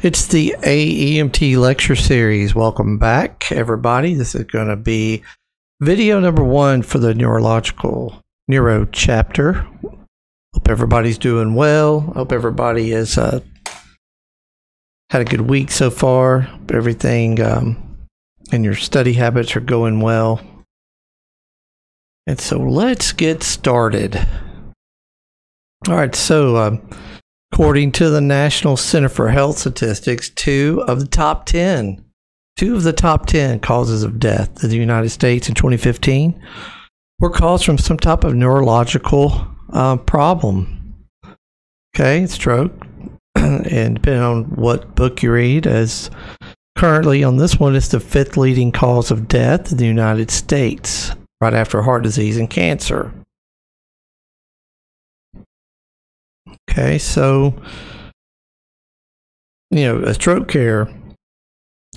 It's the AEMT lecture series. Welcome back, everybody. This is going to be video number 1 for the neuro chapter. Hope everybody's doing well. Hope everybody has had a good week so far. Hope everything and your study habits are going well. And so let's get started. All right, so according to the National Center for Health Statistics, 2 of the top 10 causes of death in the United States in 2015 were caused from some type of neurological problem. Okay, stroke, and depending on what book you read, as currently on this one, it's the 5th leading cause of death in the United States, right after heart disease and cancer. Okay, so, stroke care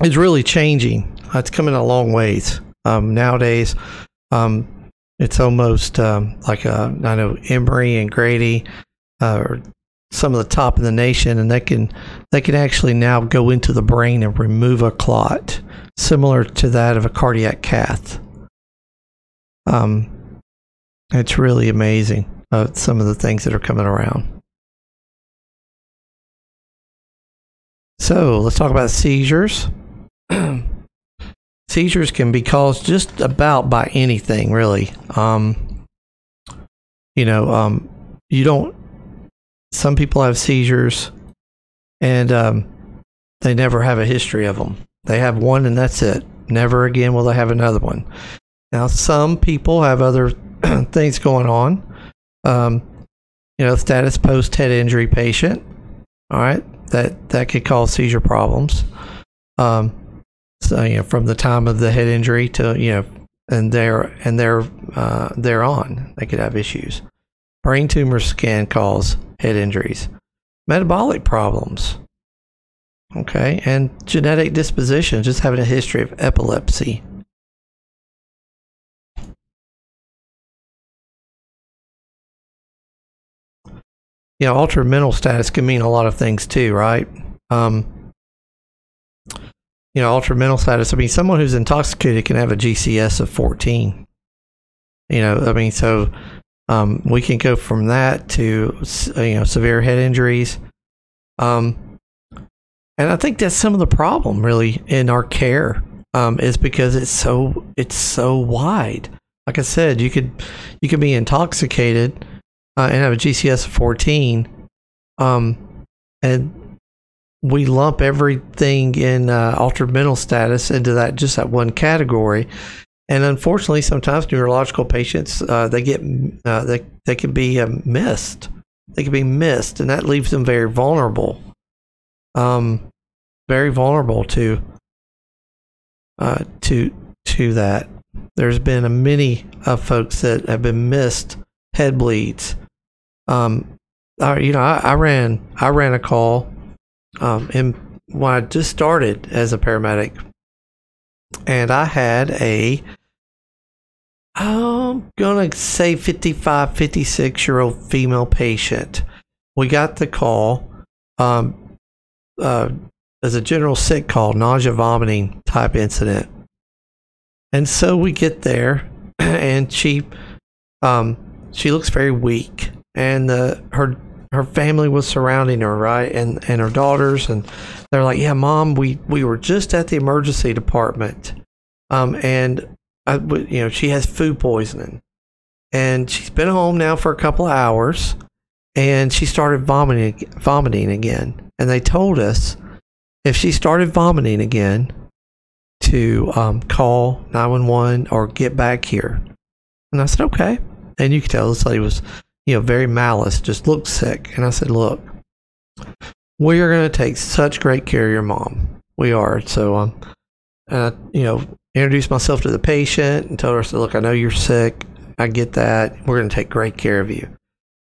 is really changing. It's coming a long ways. Nowadays, it's almost like I know Emory and Grady are some of the top in the nation, and they can actually now go into the brain and remove a clot, similar to that of a cardiac cath. It's really amazing, some of the things that are coming around. So let's talk about seizures. Seizures can be caused just about by anything, really. Some people have seizures and they never have a history of them. They have one and that's it. Never again will they have another one. Now, some people have other things going on. Status post head injury patient. All right. That could cause seizure problems. From the time of the head injury to and thereon, they could have issues. Brain tumors can cause head injuries. Metabolic problems. Okay, and genetic disposition, just having a history of epilepsy. Altered mental status can mean a lot of things too, right? Altered mental status, someone who's intoxicated can have a GCS of 14. So we can go from that to, severe head injuries. And I think that's some of the problem really in our care, is because it's so wide. Like I said, you could be intoxicated and have a GCS of 14, and we lump everything in altered mental status into that one category. And unfortunately, sometimes neurological patients they can be missed. They can be missed, and that leaves them very vulnerable. Very vulnerable to that. There's been many of folks that have been missed head bleeds. I ran a call when I just started as a paramedic, and I had I'm gonna say 55, 56-year-old female patient. We got the call as a general sick call, nausea, vomiting type incident, and so we get there, and she looks very weak. And her family was surrounding her, right, and her daughters, and they're like, "Yeah, Mom, we were just at the emergency department, and she has food poisoning, and she's been home now for a couple of hours, and she started vomiting again, and they told us if she started vomiting again to call 911 or get back here." And I said, "Okay," and you could tell this lady was very malice, just looked sick. And I said, "Look, we are going to take such great care of your mom. We are." So, introduced myself to the patient and told her, I said, "Look, I know you're sick. I get that. We're going to take great care of you."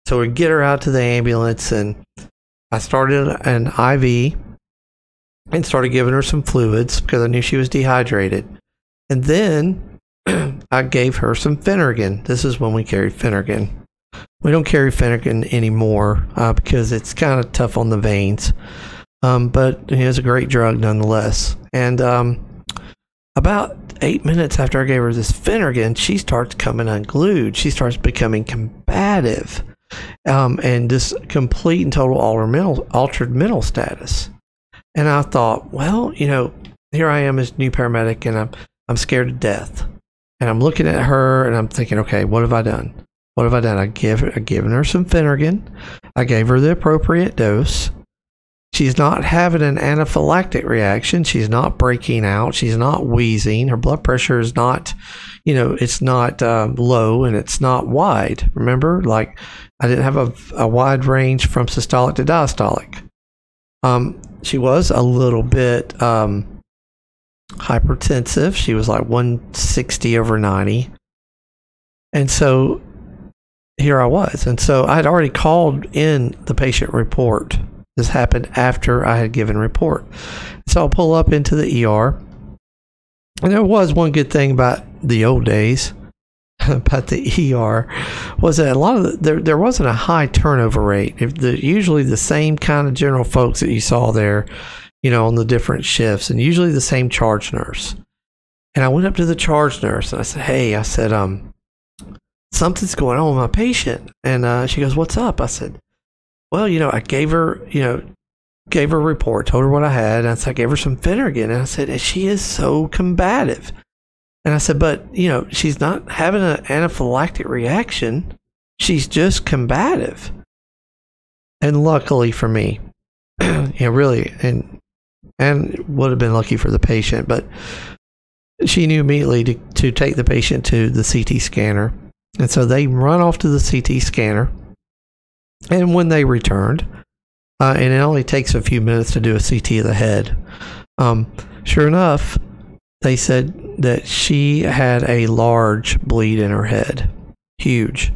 So we get her out to the ambulance, and I started an IV and started giving her some fluids because I knew she was dehydrated. And then I gave her some Phenergan. This is when we carried Phenergan. We don't carry Phenergan anymore because it's kind of tough on the veins. but it was a great drug nonetheless. And about 8 minutes after I gave her this Phenergan, she starts coming unglued. She starts becoming combative, and just complete and total altered mental status. And I thought, well, here I am as new paramedic, and I'm scared to death. And I'm looking at her, and I'm thinking, okay, what have I done? What have I done? I've given her some Phenergan. I gave her the appropriate dose. She's not having an anaphylactic reaction. She's not breaking out. She's not wheezing. Her blood pressure is not, it's not low, and it's not wide. Remember, like, I didn't have a wide range from systolic to diastolic. She was a little bit hypertensive. She was like 160/90. And so here I was. And so I had already called in the patient report. This happened after I had given report. So I'll pull up into the ER. And there was one good thing about the old days, about the ER, was that a lot of there wasn't a high turnover rate. Usually the same kind of general folks that you saw there, on the different shifts, and usually the same charge nurse. And I went up to the charge nurse and I said, hey, something's going on with my patient. And she goes, what's up? I said, well, I gave her a report, told her what I had, and I gave her some Phenergan, and I said, and she is so combative. And I said, but, she's not having an anaphylactic reaction. She's just combative. And luckily for me, really, and would have been lucky for the patient, but she knew immediately to take the patient to the CT scanner. And so they run off to the CT scanner. And when they returned, and it only takes a few minutes to do a CT of the head, sure enough, they said that she had a large bleed in her head, huge,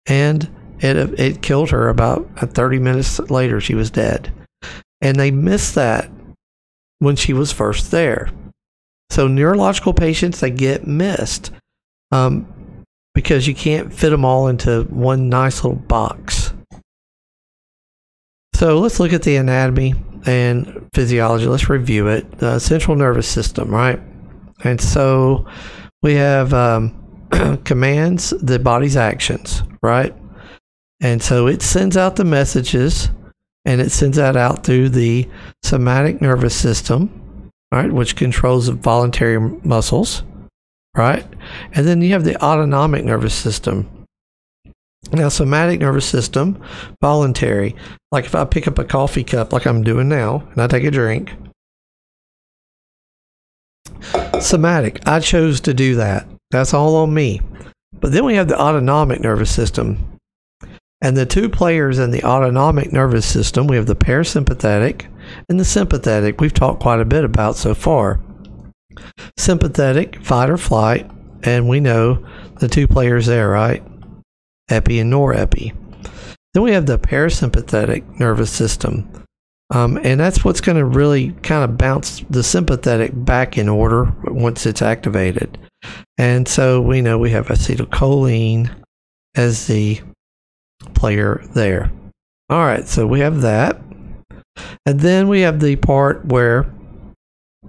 and it killed her. About 30 minutes later, she was dead, and they missed that when she was first there. So neurological patients, they get missed because you can't fit them all into one nice little box. So let's look at the anatomy and physiology. Let's review it. The central nervous system, right? And so we have commands the body's actions, right? And so it sends out the messages, and it sends that out through the somatic nervous system, right, which controls the voluntary muscles, right? And then you have the autonomic nervous system. Now, somatic nervous system, voluntary. Like if I pick up a coffee cup like I'm doing now, and I take a drink. Somatic, I chose to do that. That's all on me. But then we have the autonomic nervous system. And the two players in the autonomic nervous system, we have the parasympathetic and the sympathetic. We've talked quite a bit about so far. Sympathetic, fight or flight, and we know the two players there, right? Epi and norepi. Then we have the parasympathetic nervous system. And that's what's going to really kind of bounce the sympathetic back in order once it's activated. And so we know we have acetylcholine as the player there. All right, so we have that. And then we have the part where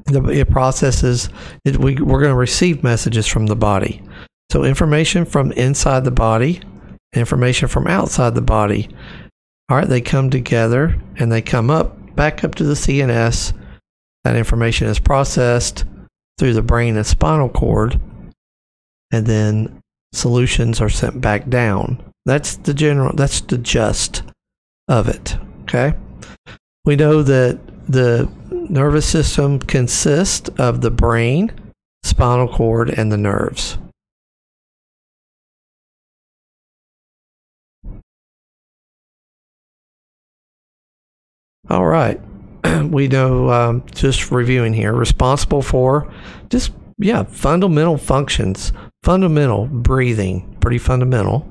it processes, we're going to receive messages from the body. So information from inside the body, information from outside the body. All right, they come together and they come back up to the CNS. That information is processed through the brain and spinal cord, and then solutions are sent back down. That's the gist of it. Okay. We know that the nervous system consists of the brain, spinal cord, and the nerves. All right. We know, just reviewing here, responsible for fundamental functions, fundamental breathing, pretty fundamental,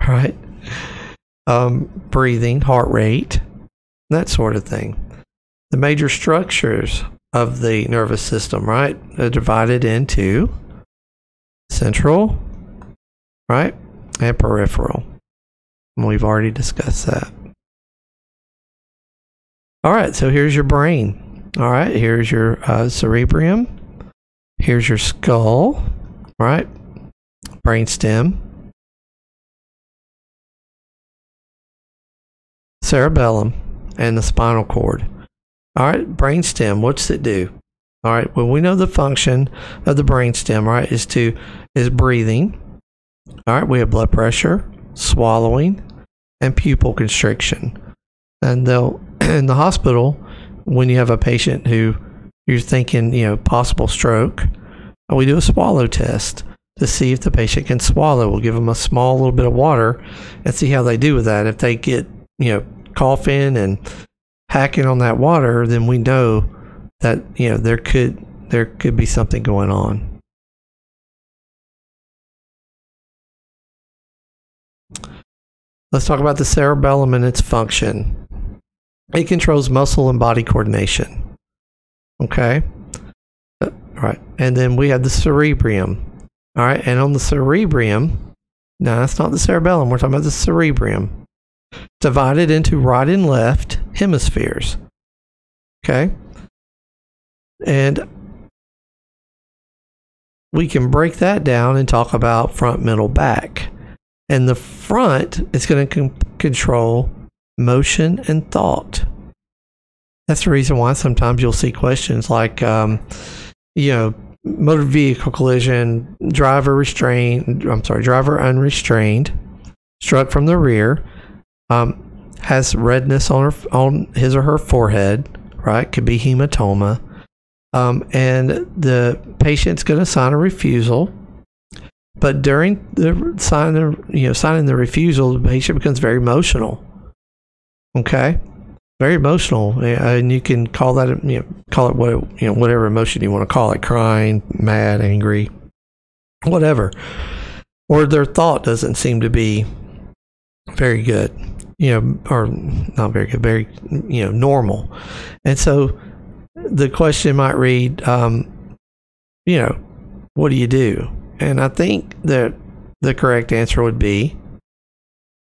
right? Breathing, heart rate, that sort of thing. The major structures of the nervous system, right, are divided into central, right, and peripheral. And we've already discussed that. All right, so here's your brain. All right, here's your cerebrium. Here's your skull. All right, brainstem. Cerebellum and the spinal cord. All right, brainstem, what's it do? All right, well, we know the function of the brainstem, right, is breathing. All right, we have blood pressure, swallowing, and pupil constriction. And they'll, in the hospital, when you have a patient who you're thinking, possible stroke, we do a swallow test to see if the patient can swallow. We'll give them a small little bit of water and see how they do with that. If they get, coughing and hacking on that water, then we know that, there could be something going on. Let's talk about the cerebellum and its function. It controls muscle and body coordination. Okay? All right. And then we have the cerebrium. All right. And on the cerebrium, no, that's not the cerebellum. We're talking about the cerebrium. Divided into right and left hemispheres. Okay? And we can break that down and talk about front, middle, back. And the front is going to control motion and thought. That's the reason why sometimes you'll see questions like, motor vehicle collision, driver unrestrained, struck from the rear, has redness on his or her forehead, right? Could be hematoma. And the patient's going to sign a refusal. But during the signing the refusal, the patient becomes very emotional. Okay, very emotional, and you can call that, call it whatever emotion you want to call it: crying, mad, angry, whatever. Or their thought doesn't seem to be very good, or not very good, very normal. And so the question might read, what do you do? And I think that the correct answer would be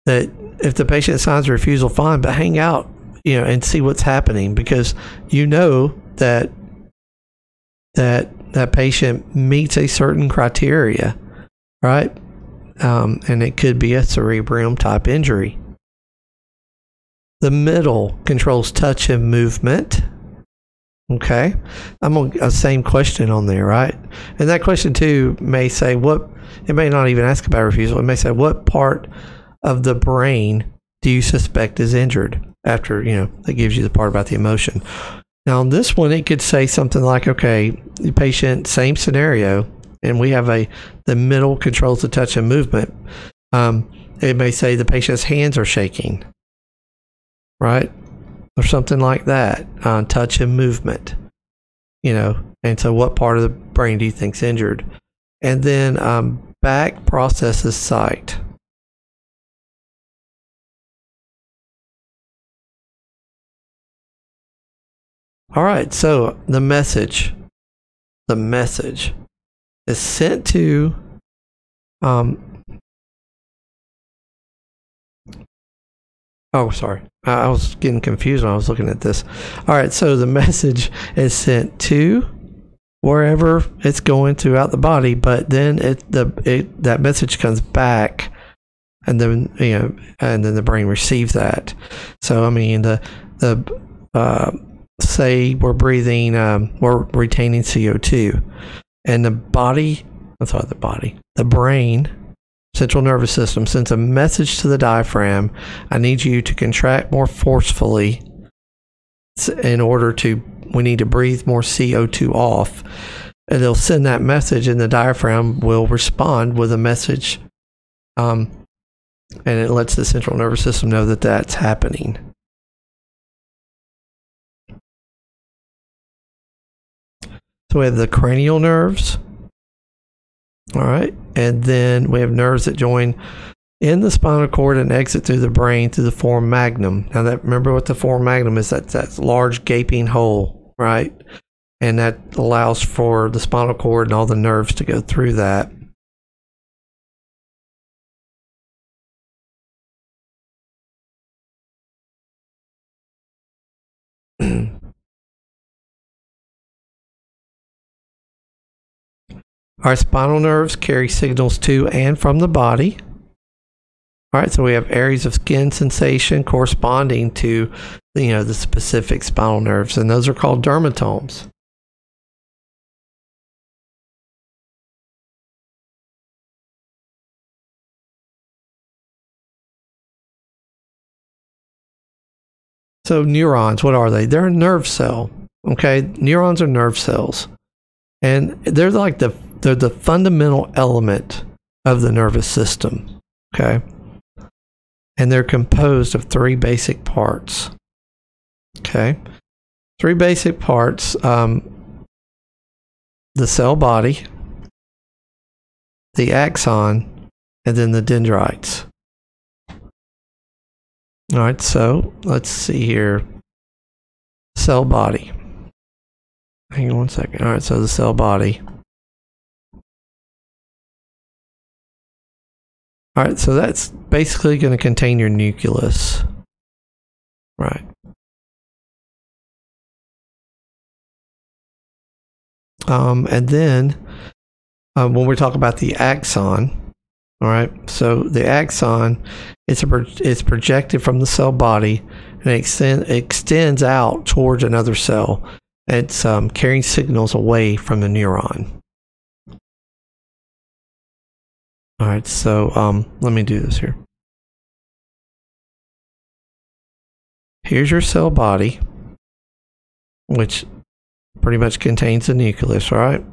that if the patient signs a refusal, fine, but hang out, and see what's happening, because that patient meets a certain criteria, right? And it could be a cerebrum type injury. The middle controls touch and movement. Okay, I'm on a same question on there, right? And that question too may say it may not even ask about refusal. It may say, what part of the brain do you suspect is injured? After, that gives you the part about the emotion. Now on this one, it could say something like, okay, the patient, same scenario, and we have the middle controls the touch and movement. It may say the patient's hands are shaking, right? Or something like that, touch and movement, and so what part of the brain do you think's injured? And then back processes sight. All right, so the message is sent to oh, sorry. I was getting confused when I was looking at this. All right, so the message is sent to wherever it's going throughout the body, but then that message comes back, and then and then the brain receives that. So I mean, say we're breathing, we're retaining CO2, and the brain, central nervous system, sends a message to the diaphragm. I need you to contract more forcefully we need to breathe more CO2 off. And they'll send that message, and the diaphragm will respond with a message. And it lets the central nervous system know that that's happening. So we have the cranial nerves. All right. And then we have nerves that join in the spinal cord and exit through the brain through the foramen magnum. Now, remember what the foramen magnum is? That large gaping hole, right? And that allows for the spinal cord and all the nerves to go through that. Our spinal nerves carry signals to and from the body. All right, so we have areas of skin sensation corresponding to, the specific spinal nerves, and those are called dermatomes. So neurons, what are they? They're a nerve cell. Okay, neurons are nerve cells, and they're like they're the fundamental element of the nervous system. Okay, and they're composed of three basic parts. Okay, three basic parts: the cell body, the axon, and then the dendrites. All right, so let's see here. Cell body. Hang on one second. All right, so the cell body. All right, so that's basically going to contain your nucleus. Right. And then when we're talking about the axon, all right, so the axon is projected from the cell body and extends out towards another cell. It's carrying signals away from the neuron. All right, so let me do this here. Here's your cell body, which pretty much contains the nucleus, right?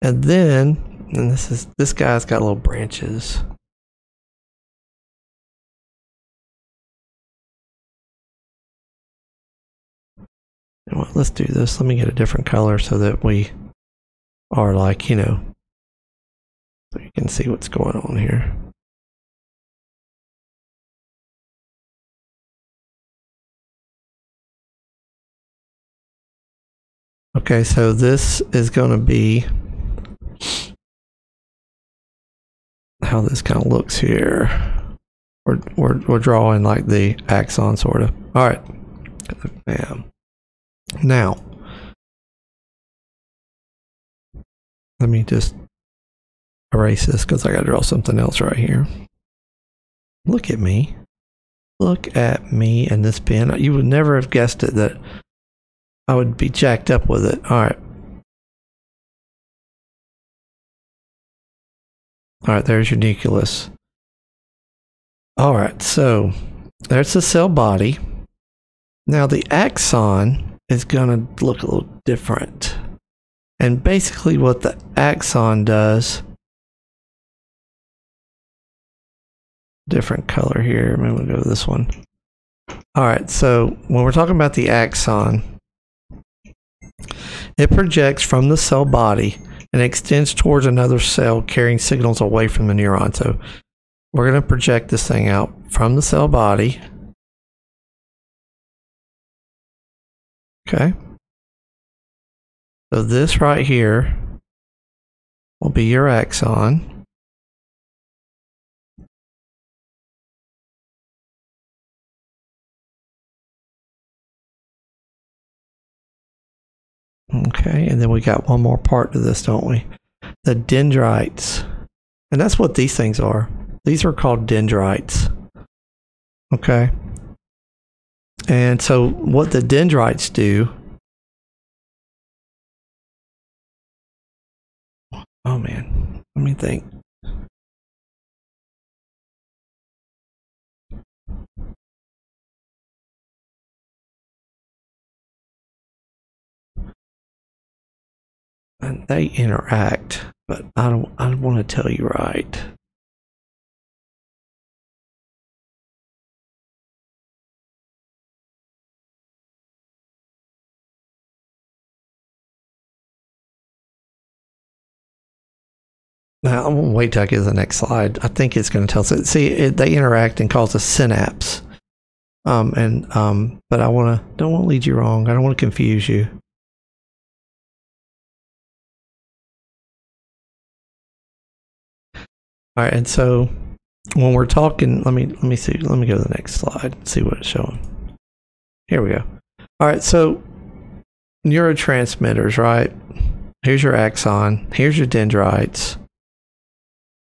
And then, this guy's got little branches. Well, let's do this. Let me get a different color so that we are like, so you can see what's going on here. Okay, so this is going to be how this kind of looks here. We're drawing like the axon, sort of. All right. Bam. Now, let me just erase this because I got to draw something else right here. Look at me. Look at me and this pen. You would never have guessed it that I would be jacked up with it. All right. All right, there's your nucleus. All right, so there's the cell body. Now the axon is going to look a little different. And basically what the axon does, different color here, maybe we'll go with this one. All right, so when we're talking about the axon, it projects from the cell body and extends towards another cell, carrying signals away from the neuron. So we're going to project this thing out from the cell body. Okay. So this right here will be your axon. Okay, and then we got one more part to this, don't we? The dendrites. And that's what these things are. These are called dendrites. Okay. And so what the dendrites do, oh man, let me think. And they interact, but I don't want to tell you right. Now I'm gonna wait till I get to the next slide. I think it's going to tell us. See, they interact and cause a synapse. But I don't want to lead you wrong. I don't want to confuse you. All right, and so when we're talking, let me see. Let me go to the next slide. See what it's showing. Here we go. All right, so neurotransmitters, right? Here's your axon. Here's your dendrites.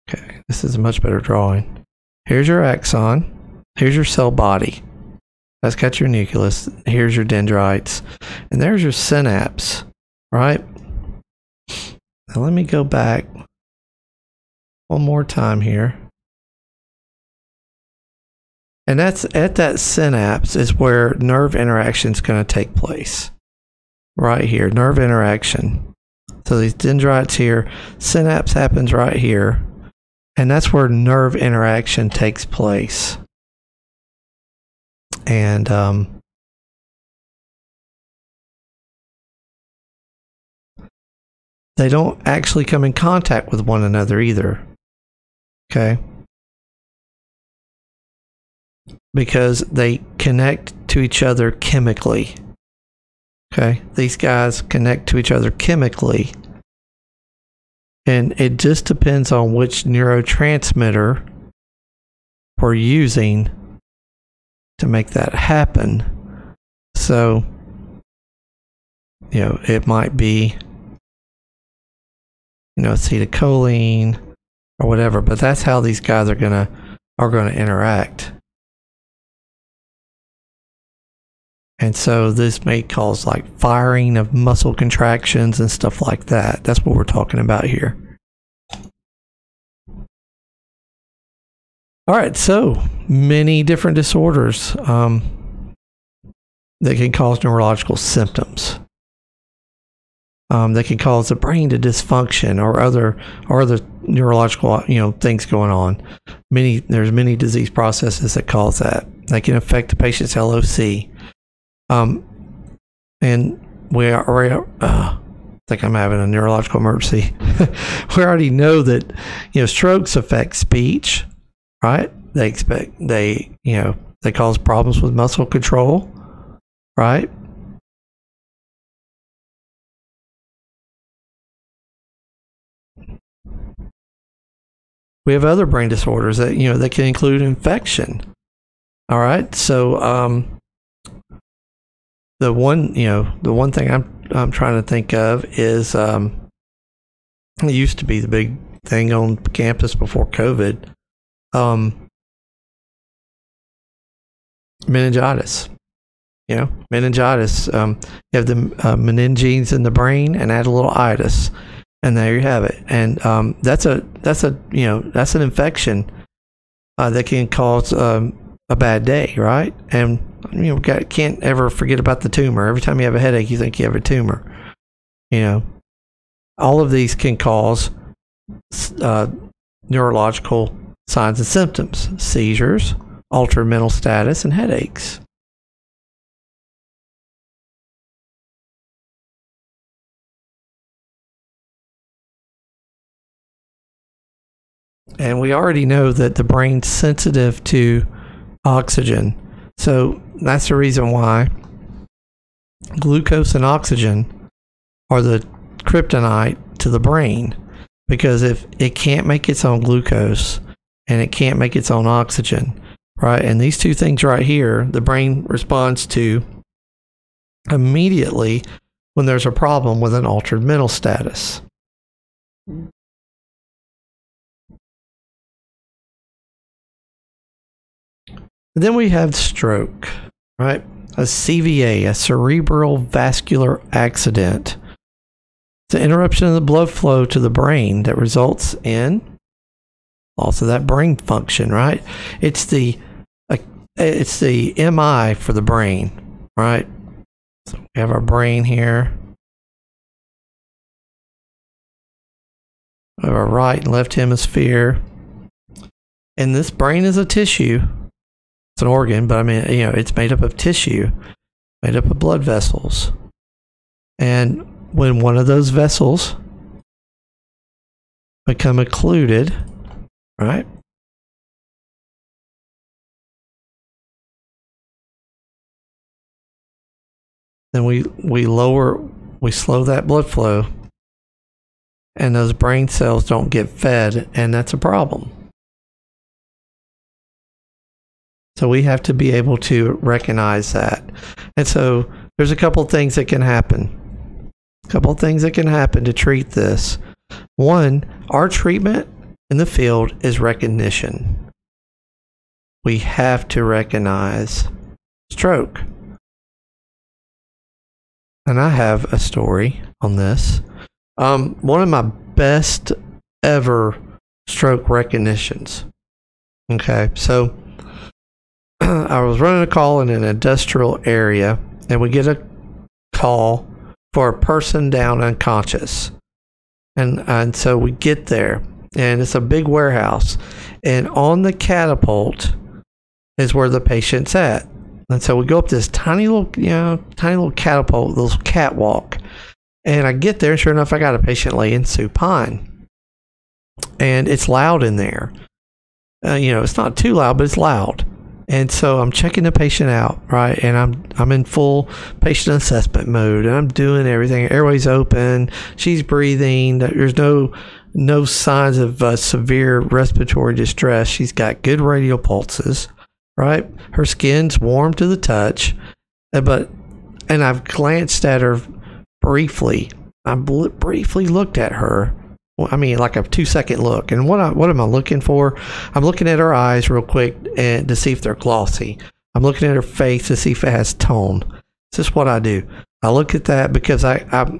Okay, this is a much better drawing. Here's your axon. Here's your cell body. That's got your nucleus. Here's your dendrites. And there's your synapse, right? Now let me go back one more time here. And that's at that synapse is where nerve interaction is going to take place. Right here, nerve interaction. So these dendrites here, synapse happens right here. And that's where nerve interaction takes place. And they don't actually come in contact with one another either. Okay? Because they connect to each other chemically. Okay? These guys connect to each other chemically. And it just depends on which neurotransmitter we're using to make that happen. So, you know, it might be, you know, acetylcholine or whatever, but that's how these guys are gonna interact. And so this may cause like firing of muscle contractions and stuff like that. That's what we're talking about here. All right, so many different disorders that can cause neurological symptoms. That can cause the brain to dysfunction or other neurological, you know, things going on. There's many disease processes that cause that. They can affect the patient's LOC. And we already, I think I'm having a neurological emergency. We already know that, you know, strokes affect speech, right? They cause problems with muscle control, right? We have other brain disorders that, you know, that can include infection. All right. So, the one thing I'm trying to think of is it used to be the big thing on campus before COVID, meningitis. You know, meningitis. You have the meningenes in the brain, and add a little itis, and there you have it. And that's an infection that can cause a bad day, right? And you know, can't ever forget about the tumor. Every time you have a headache, you think you have a tumor. You know, all of these can cause neurological signs and symptoms: seizures, altered mental status, and headaches. And we already know that the brain's sensitive to oxygen. So that's the reason why glucose and oxygen are the kryptonite to the brain. Because if it can't make its own glucose and it can't make its own oxygen, right? And these two things right here, the brain responds to immediately when there's a problem with an altered mental status. And then we have stroke, right? A CVA, a cerebral vascular accident. It's an interruption of the blood flow to the brain that results in loss of that brain function, right? It's the MI for the brain, right? So we have our brain here. We have our right and left hemisphere. And this brain is a tissue. It's an organ, but I mean, you know, it's made up of tissue, made up of blood vessels. And when one of those vessels become occluded, right? Then we slow that blood flow, and those brain cells don't get fed, and that's a problem. So we have to be able to recognize that. And so there's a couple of things that can happen. A couple of things that can happen to treat this. One, our treatment in the field is recognition. We have to recognize stroke. And I have a story on this. One of my best ever stroke recognitions. Okay, so I was running a call in an industrial area, and we get a call for a person down unconscious. And so we get there, and it's a big warehouse, and on the catapult is where the patient's at. And so we go up this tiny little catapult, little catwalk. And I get there, and sure enough, I got a patient laying supine. And it's loud in there. It's not too loud, but it's loud. And so I'm checking the patient out, right? And I'm in full patient assessment mode, and I'm doing everything. Airway's open. She's breathing. There's no signs of severe respiratory distress. She's got good radial pulses. Right, her skin's warm to the touch, and I've glanced at her briefly. I briefly looked at her. I mean, like a 2-second look. And what am I looking for? I'm looking at her eyes real quick and to see if they're glossy. I'm looking at her face to see if it has tone. It's just what I do. I look at that because I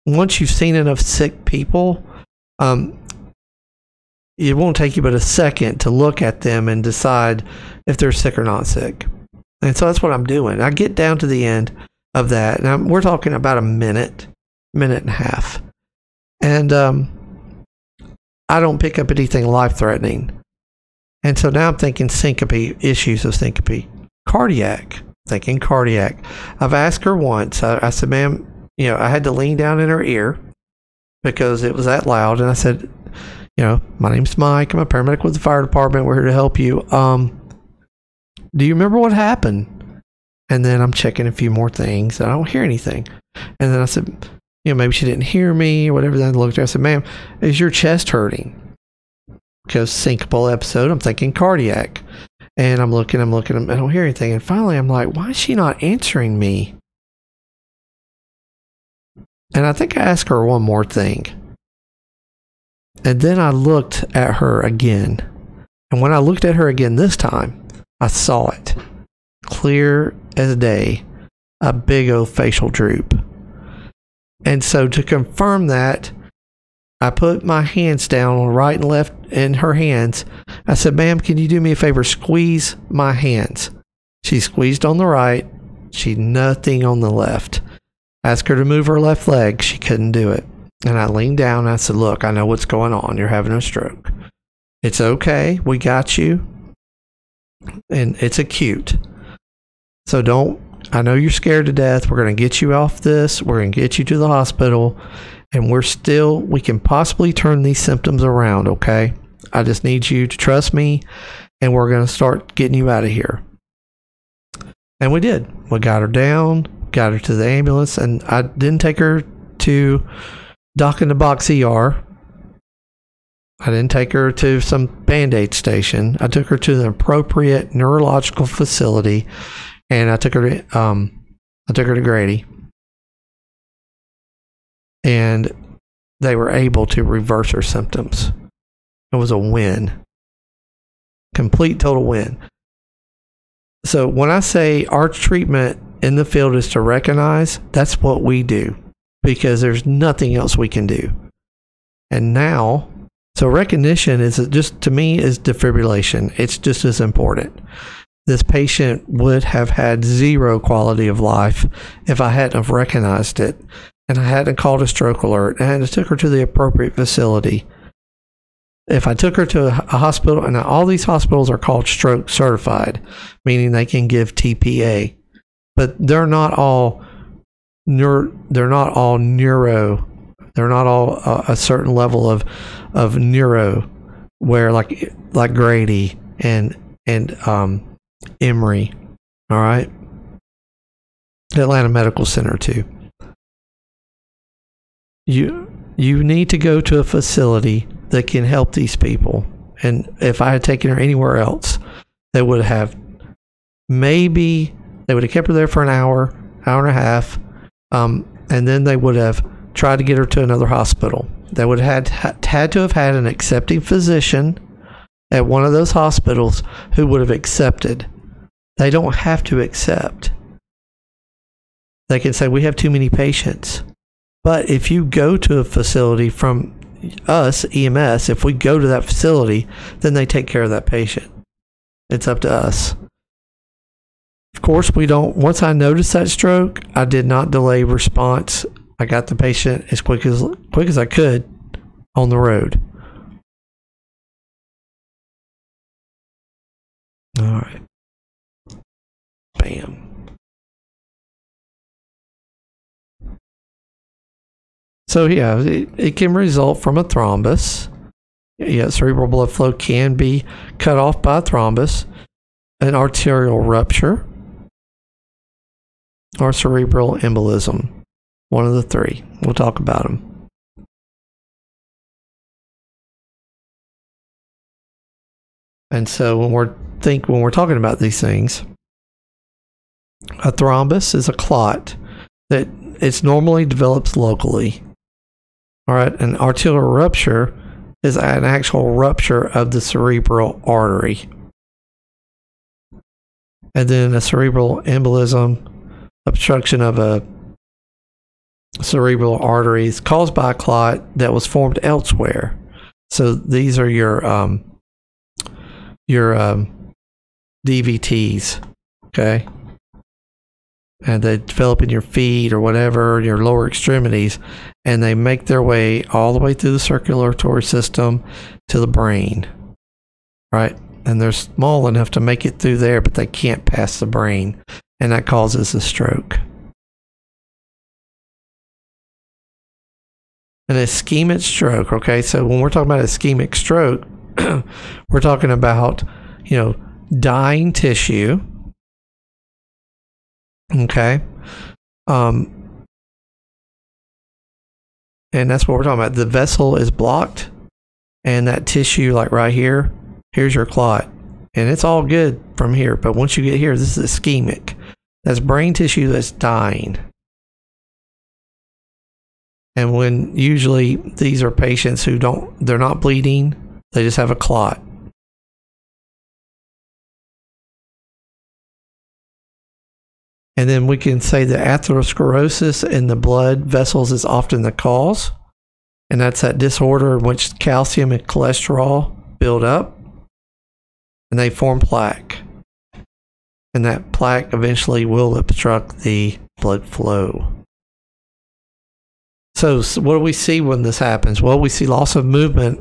once you've seen enough sick people, it won't take you but a second to look at them and decide if they're sick or not sick. And so that's what I'm doing. I get down to the end of that, and we're talking about a minute and a half. And I don't pick up anything life-threatening. And so now I'm thinking syncope, issues of syncope. Cardiac, thinking cardiac. I've asked her once, I said, ma'am, I had to lean down in her ear because it was that loud. And I said, my name's Mike. I'm a paramedic with the fire department. We're here to help you. Do you remember what happened? And then I'm checking a few more things, and I don't hear anything. And then I said, maybe she didn't hear me or whatever. Then I looked at her. I said, ma'am, is your chest hurting? Because syncopal episode, I'm thinking cardiac. And I'm looking, I don't hear anything. And finally, I'm like, why is she not answering me? And I think I asked her one more thing. And then I looked at her again. And when I looked at her again this time, I saw it. Clear as day. A big old facial droop. And so to confirm that, I put my hands down on right and left in her hands. I said, ma'am, can you do me a favor? Squeeze my hands. She squeezed on the right. She nothing on the left. Asked her to move her left leg. She couldn't do it. And I leaned down and I said, look, I know what's going on. You're having a stroke. It's okay. We got you. And it's acute. So I know you're scared to death. We're going to get you off this. We're going to get you to the hospital. And we can possibly turn these symptoms around, okay? I just need you to trust me. And we're going to start getting you out of here. And we did. We got her down, got her to the ambulance. And I didn't take her to Doc in the Box ER. I didn't take her to some Band-Aid station. I took her to the appropriate neurological facility, and I took her to Grady. And they were able to reverse her symptoms. It was a win. Complete total win. So when I say our treatment in the field is to recognize, that's what we do. Because there's nothing else we can do. And now, so recognition is just, to me, is defibrillation. It's just as important. This patient would have had zero quality of life if I hadn't have recognized it, and I hadn't called a stroke alert, and I took her to the appropriate facility. If I took her to a hospital, and all these hospitals are called stroke certified, meaning they can give TPA, but they're not all neuro. They're not all a certain level of neuro, where like Grady and Emory, all right, Atlanta Medical Center too. You need to go to a facility that can help these people. And if I had taken her anywhere else, they would have kept her there for an hour and a half. and then they would have tried to get her to another hospital. They would have had to have had an accepting physician at one of those hospitals who would have accepted. They don't have to accept. They can say, we have too many patients. But if you go to a facility from us, EMS, if we go to that facility, then they take care of that patient. It's up to us. Of course, we don't. Once I noticed that stroke, I did not delay response. I got the patient as quick as I could on the road. All right. Bam. So yeah, it can result from a thrombus. Yeah, cerebral blood flow can be cut off by a thrombus, an arterial rupture, or cerebral embolism. One of the three. We'll talk about them. And so when we're talking about these things, a thrombus is a clot that it's normally develops locally. All right, an arterial rupture is an actual rupture of the cerebral artery. And then a cerebral embolism, obstruction of a cerebral artery, is caused by a clot that was formed elsewhere. So these are your DVTs, okay? And they develop in your feet or whatever, your lower extremities, and they make their way all the way through the circulatory system to the brain, right? And they're small enough to make it through there, but they can't pass the brain, and that causes a stroke. An ischemic stroke, okay? So when we're talking about ischemic stroke, we're talking about, dying tissue. Okay. And that's what we're talking about. The vessel is blocked, and that tissue, like right here, here's your clot. And it's all good from here. But once you get here, this is ischemic. That's brain tissue that's dying. And when usually these are patients who they're not bleeding, they just have a clot. And then we can say that atherosclerosis in the blood vessels is often the cause. And that's that disorder in which calcium and cholesterol build up. And they form plaque. And that plaque eventually will obstruct the blood flow. So what do we see when this happens? Well, we see loss of movement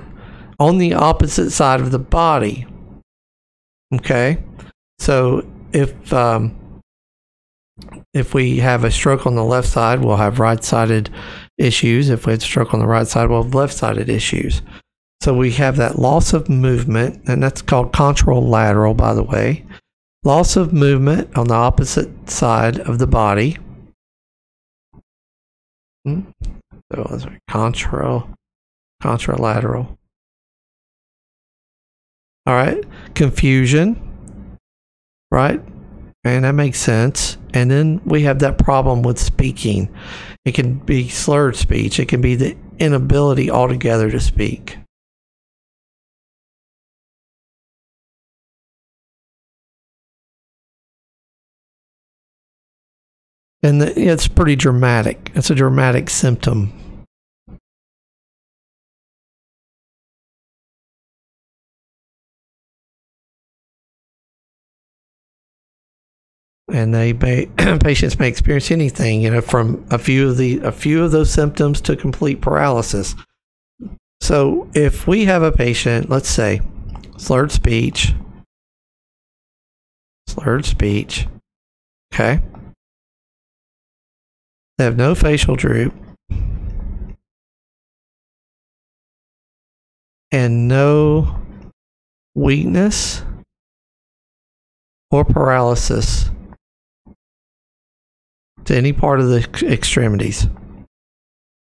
on the opposite side of the body. Okay? So if we have a stroke on the left side, we'll have right-sided issues. If we have a stroke on the right side, we'll have left-sided issues. So we have that loss of movement, and that's called contralateral, by the way. Loss of movement on the opposite side of the body. So that's contralateral. All right. Confusion. Right? And that makes sense. And then we have that problem with speaking. It can be slurred speech. It can be the inability altogether to speak. And it's pretty dramatic. It's a dramatic symptom. And patients may experience anything, from a few of those symptoms to complete paralysis. So if we have a patient, let's say, slurred speech, okay, they have no facial droop and no weakness or paralysis to any part of the extremities.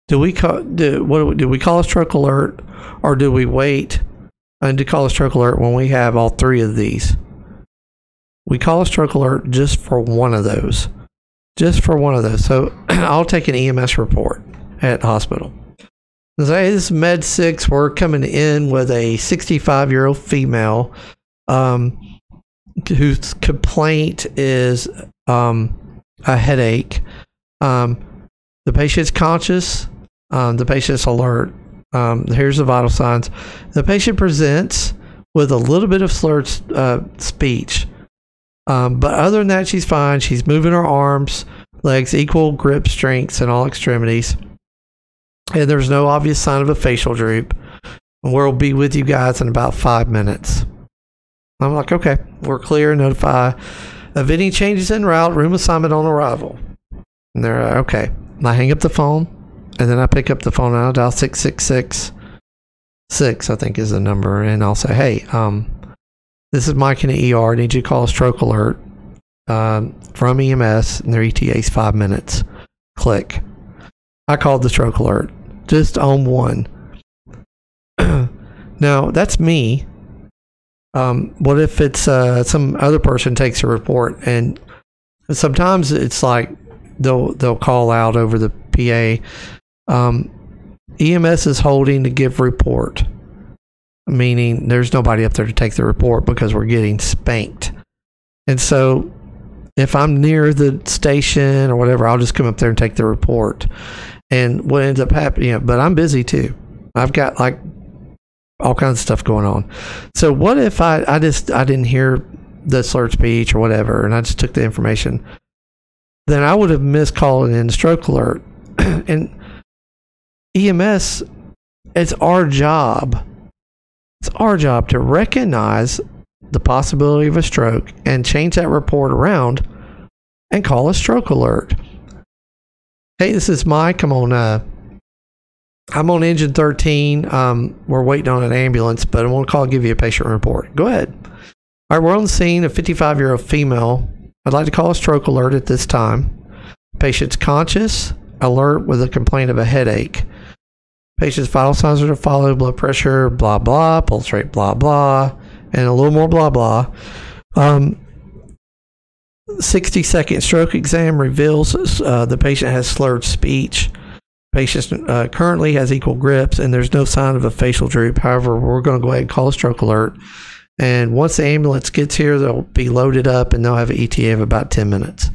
Do we call a stroke alert, or do we wait and to call a stroke alert when we have all three of these? We call a stroke alert just for one of those. just for one of those. So I'll take an EMS report at hospital. And say, hey, this is Med 6. We're coming in with a 65-year-old female whose complaint is a headache. The patient's conscious. The patient's alert. Here's the vital signs. The patient presents with a little bit of slurred speech. But other than that, she's fine. She's moving her arms, legs, equal grip strengths in all extremities. And there's no obvious sign of a facial droop. We'll be with you guys in about 5 minutes. I'm like, okay, we're clear. Notify of any changes en route. Room assignment on arrival. And they're okay. I hang up the phone, and then I pick up the phone and I'll dial 6666, I think is the number, and I'll say, hey, this is Mike in the ER. I need you to call a stroke alert from EMS, and their ETA is 5 minutes. Click. I called the stroke alert just on one. Now, that's me. What if it's some other person takes a report, and sometimes it's like they'll call out over the PA. EMS is holding to give report, meaning there's nobody up there to take the report because we're getting spanked. And so if I'm near the station or whatever, I'll just come up there and take the report. And what ends up happening, but I'm busy too. I've got like all kinds of stuff going on. So what if I didn't hear the slurred speech or whatever, and I just took the information? Then I would have missed calling in stroke alert. And EMS, it's our job. It's our job to recognize the possibility of a stroke and change that report around and call a stroke alert. Hey, this is Mike. I'm on engine 13. We're waiting on an ambulance, but I want to call and give you a patient report. Go ahead. All right, we're on the scene, a 55-year-old female. I'd like to call a stroke alert at this time. Patient's conscious, alert with a complaint of a headache. Patient's vital signs are to follow: blood pressure, blah, blah, pulse rate, blah, blah, and a little more blah, blah. 60-second stroke exam reveals the patient has slurred speech. Patient currently has equal grips, and there's no sign of a facial droop. However, we're going to go ahead and call a stroke alert. And once the ambulance gets here, they'll be loaded up, and they'll have an ETA of about 10 minutes.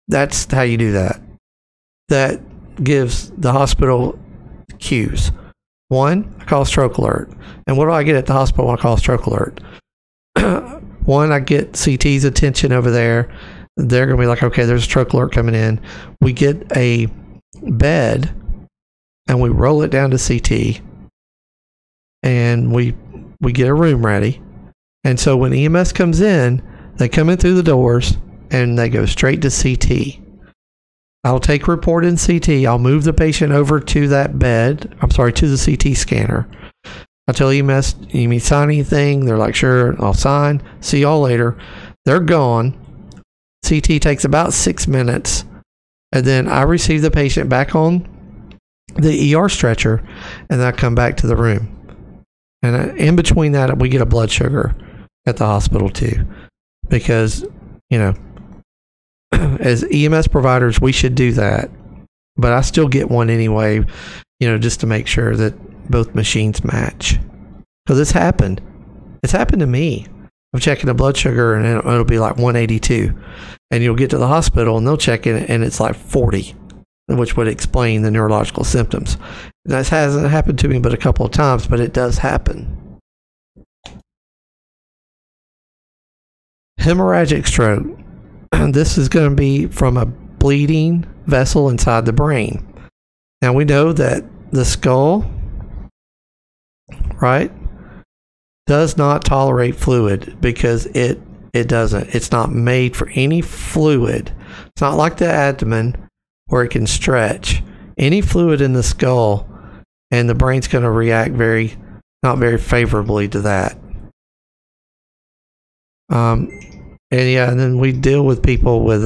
That's how you do that. That gives the hospital cues. One, I call a stroke alert. And what do I get at the hospital when I call a stroke alert? One, I get CT's attention over there. They're going to be like, okay, there's a stroke alert coming in. We get a bed, and we roll it down to CT, and we get a room ready. And so when EMS comes in, they come in through the doors, and they go straight to CT. I'll take a report in CT. I'll move the patient over to that bed. I'm sorry, to the CT scanner. I tell EMS, you need to sign anything? They're like, sure, I'll sign. See y'all later. They're gone. CT takes about 6 minutes. And then I receive the patient back on the ER stretcher, and then I come back to the room. And in between that, we get a blood sugar at the hospital too. Because, you know, as EMS providers, we should do that. But I still get one anyway, you know, just to make sure that both machines match. Because it's happened. It's happened to me. I'm checking the blood sugar, and it'll be like 182. And you'll get to the hospital, and they'll check it, and it's like 40, which would explain the neurological symptoms. That hasn't happened to me but a couple of times, but it does happen. Hemorrhagic stroke. This is going to be from a bleeding vessel inside the brain. Now, we know that the skull, right, does not tolerate fluid because it doesn't. It's not made for any fluid. It's not like the abdomen where it can stretch. Any fluid in the skull, and the brain's going to react not very favorably to that. And then we deal with people with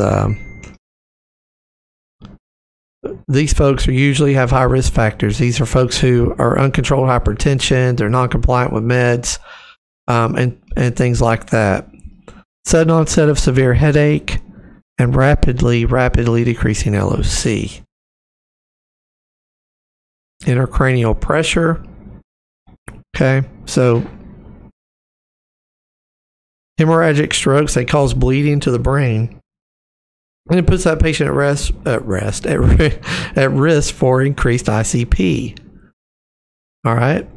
these folks usually have high risk factors. These are folks who are uncontrolled hypertension, they're non-compliant with meds, and things like that. Sudden onset of severe headache, and rapidly decreasing LOC. Intracranial pressure. Okay, so hemorrhagic strokes, they cause bleeding to the brain, and it puts that patient at risk for increased ICP. All right.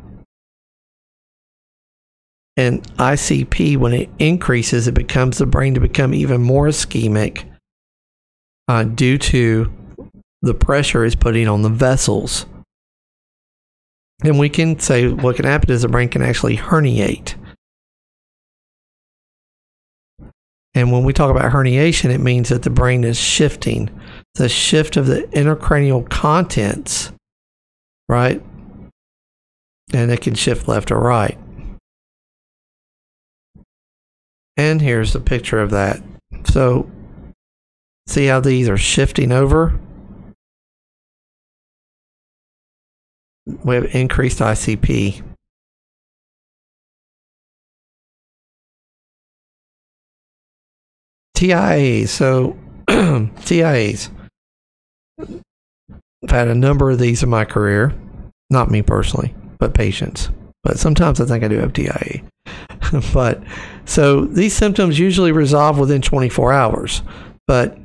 And ICP, when it increases, it becomes the brain to become even more ischemic due to the pressure it's putting on the vessels. And we can say what can happen is the brain can actually herniate. And when we talk about herniation, it means that the brain is shifting. The shift of the intracranial contents, right? And it can shift left or right. And here's a picture of that. So, see how these are shifting over? We have increased ICP. TIAs. So, TIAs. I've had a number of these in my career. Not me personally, but patients. But sometimes I think I do have TIA. But so these symptoms usually resolve within 24 hours. But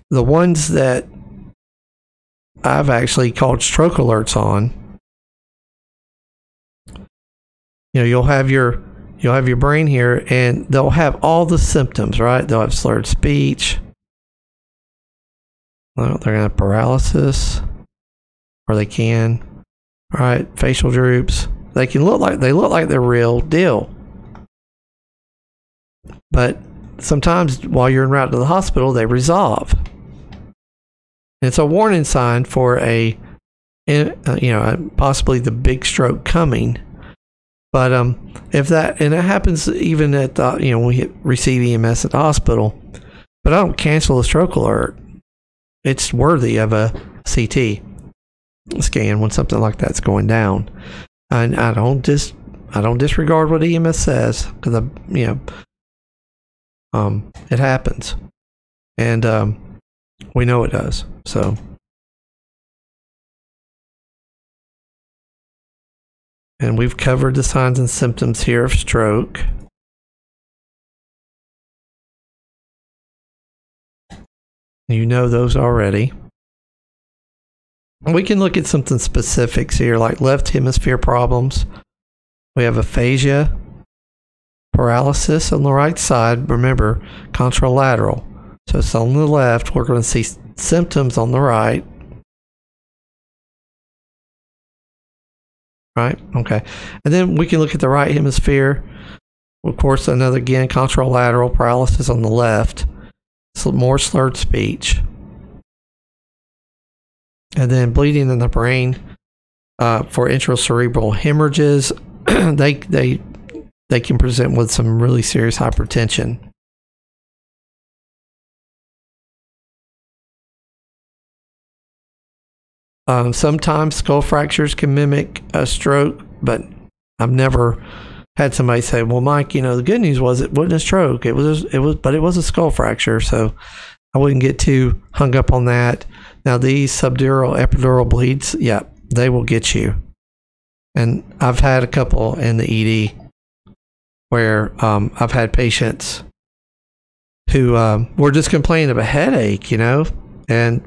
the ones that I've actually called stroke alerts on, you know, you'll have your brain here, and they'll have all the symptoms, right? They'll have slurred speech. Well, they're gonna have paralysis, or they can, right? Facial droops. They look like they're real deal. But sometimes while you're en route to the hospital, they resolve. And it's a warning sign for possibly the big stroke coming. But if that, and it happens even at the, we receive EMS at the hospital, but I don't cancel a stroke alert. It's worthy of a CT scan when something like that's going down. And I don't disregard what EMS says, because it happens, and we know it does. So, and we've covered the signs and symptoms here of stroke. You know those already. We can look at something specifics here, like left hemisphere problems. We have aphasia, paralysis on the right side. Remember, contralateral. So it's on the left. We're going to see symptoms on the right. Right? Okay. And then we can look at the right hemisphere. Of course, again, contralateral paralysis on the left. So more slurred speech. And then bleeding in the brain for intracerebral hemorrhages. They can present with some really serious hypertension. Sometimes skull fractures can mimic a stroke, but I've never had somebody say, "Well, Mike, the good news was it wasn't a stroke. It was a skull fracture." So I wouldn't get too hung up on that. Now, these subdural epidural bleeds, yeah, they will get you. And I've had a couple in the ED where I've had patients who were just complaining of a headache, and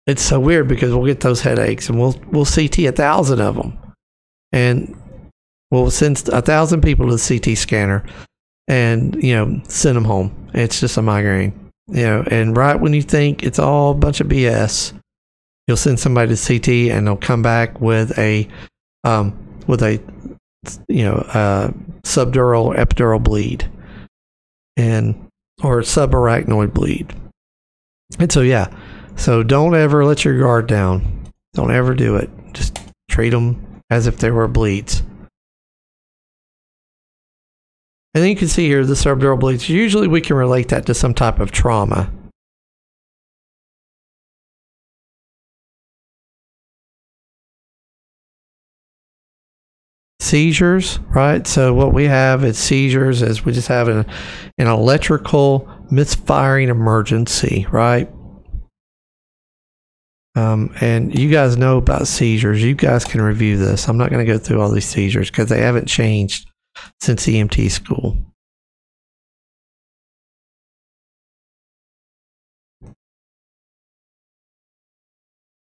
it's so weird because we'll get those headaches and we'll CT 1,000 of them, and we'll send 1,000 people to the CT scanner, and send them home. It's just a migraine, and right when you think it's all a bunch of BS, you'll send somebody to CT and they'll come back with a subdural epidural bleed or subarachnoid bleed. And so don't ever let your guard down. Don't ever do it. Just treat them as if they were bleeds. And then you can see here the subdural bleeds. Usually we can relate that to some type of trauma. seizures, right? So what we have is seizures is we just have an electrical misfiring emergency, right? And you guys know about seizures. You guys can review this. I'm not going to go through all these seizures because they haven't changed since EMT school.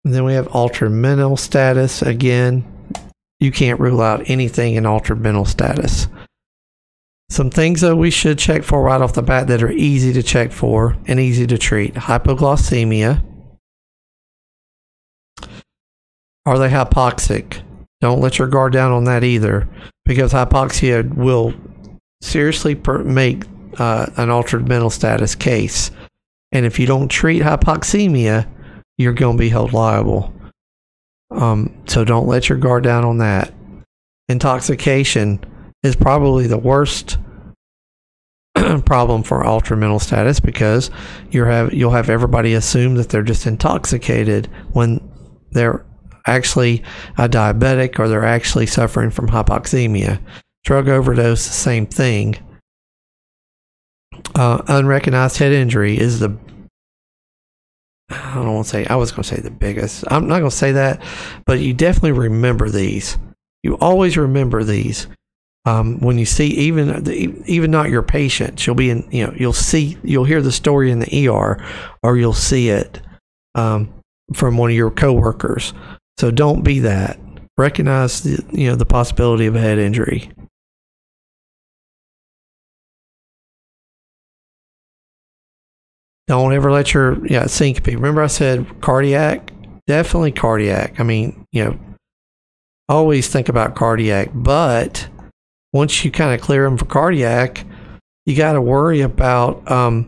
And then we have altered mental status. Again, you can't rule out anything in altered mental status. Some things that we should check for right off the bat that are easy to check for and easy to treat. Hypoglycemia. Are they hypoxic? Don't let your guard down on that either, because hypoxia will seriously make an altered mental status case. And if you don't treat hypoxemia, you're going to be held liable. So don't let your guard down on that. Intoxication is probably the worst problem for altered mental status, because you'll have everybody assume that they're just intoxicated when they're actually a diabetic or they're actually suffering from hypoxemia. Drug overdose, the same thing. Unrecognized head injury is the, I don't want to say, I was going to say the biggest. I'm not going to say that, but you definitely remember these. You always remember these. When you see even not your patient, you'll be in, you'll hear the story in the ER, or you'll see it from one of your coworkers. So don't be that. Recognize the possibility of a head injury. Don't ever let your syncope. Remember I said cardiac? Definitely cardiac. I mean, always think about cardiac, but once you kind of clear them for cardiac, you got to worry about a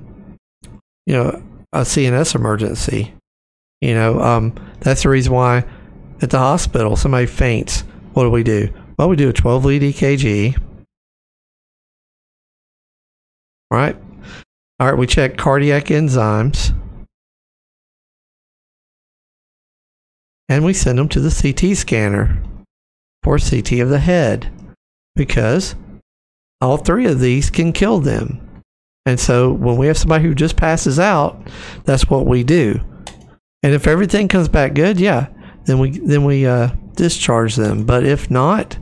CNS emergency. That's the reason why at the hospital somebody faints. What do? Well, we do a 12-lead EKG. Right? All right, we check cardiac enzymes. And we send them to the CT scanner for CT of the head, because all three of these can kill them. And so when we have somebody who just passes out, that's what we do. And if everything comes back good, then we discharge them. But if not,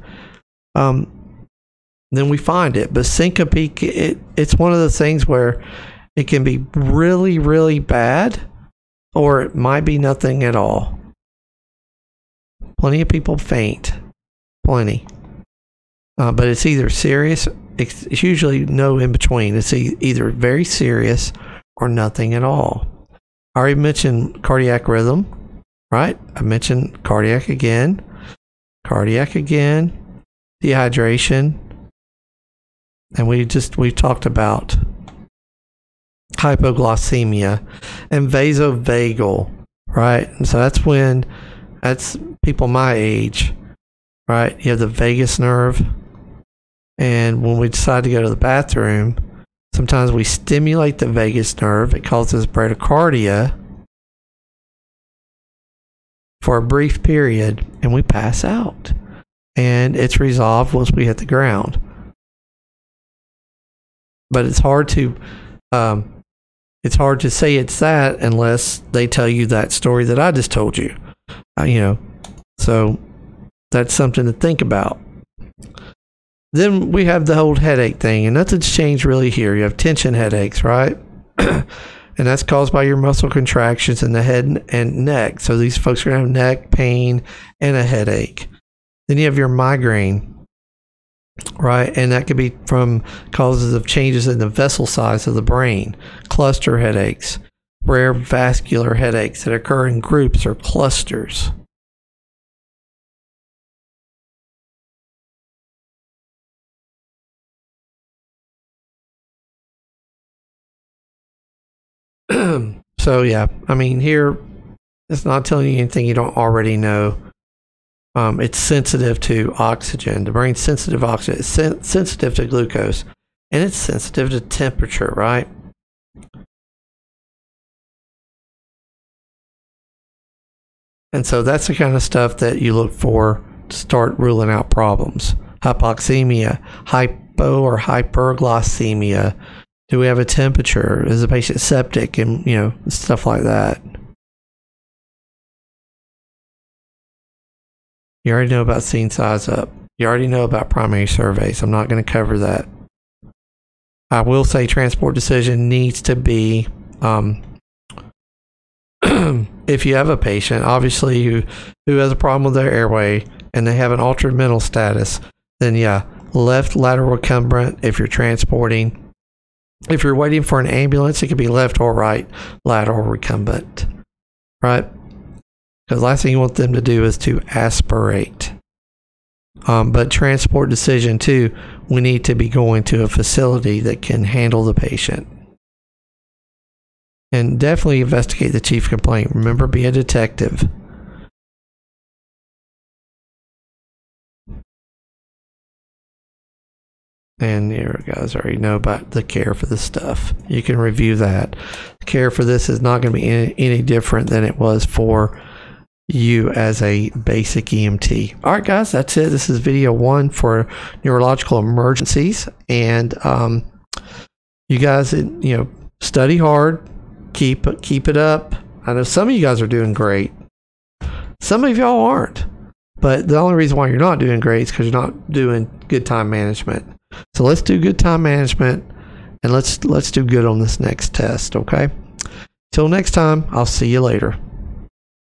then we find it. But syncope, it's one of those things where it can be really, really bad, or it might be nothing at all. Plenty of people faint. Plenty. But it's either serious, it's usually no in between. It's either very serious or nothing at all. I already mentioned cardiac rhythm, right? I mentioned cardiac again, dehydration, and we talked about hypoglycemia and vasovagal, right? And so that's people my age, right? You have the vagus nerve, and when we decide to go to the bathroom, sometimes we stimulate the vagus nerve. It causes bradycardia for a brief period, and we pass out. And it's resolved once we hit the ground. But it's hard to say it's that unless they tell you that story that I just told you. So that's something to think about. Then we have the whole headache thing, and nothing's changed really here. You have tension headaches, right? And that's caused by your muscle contractions in the head and neck. So these folks are going to have neck pain and a headache. Then you have your migraine, right? And that could be from causes of changes in the vessel size of the brain, cluster headaches, rare vascular headaches that occur in groups or clusters. So here it's not telling you anything you don't already know. It's sensitive to oxygen. The brain's sensitive to oxygen. It's sensitive to glucose, and it's sensitive to temperature, right? And so that's the kind of stuff that you look for to start ruling out problems. hypoxemia, hypo or hyperglycemia? Do we have a temperature? Is the patient septic? And, you know, stuff like that. You already know about scene size up. You already know about primary surveys. I'm not going to cover that. I will say transport decision needs to be, if you have a patient, obviously, who has a problem with their airway and they have an altered mental status, then yeah, left lateral recumbent if you're transporting. If you're waiting for an ambulance, it could be left or right lateral recumbent, right? Because the last thing you want them to do is to aspirate. But transport decision too, we need to be going to a facility that can handle the patient. And definitely investigate the chief complaint. Remember, be a detective. And you guys already know about the care for this stuff. You can review that. The care for this is not going to be any different than it was for you as a basic EMT. All right, guys, that's it. This is video 1 for neurological emergencies. And you guys, you know, study hard. Keep it up. I know some of you guys are doing great. Some of y'all aren't. But the only reason why you're not doing great is because you're not doing good time management. So let's do good time management, and let's do good on this next test, okay? Till next time, I'll see you later.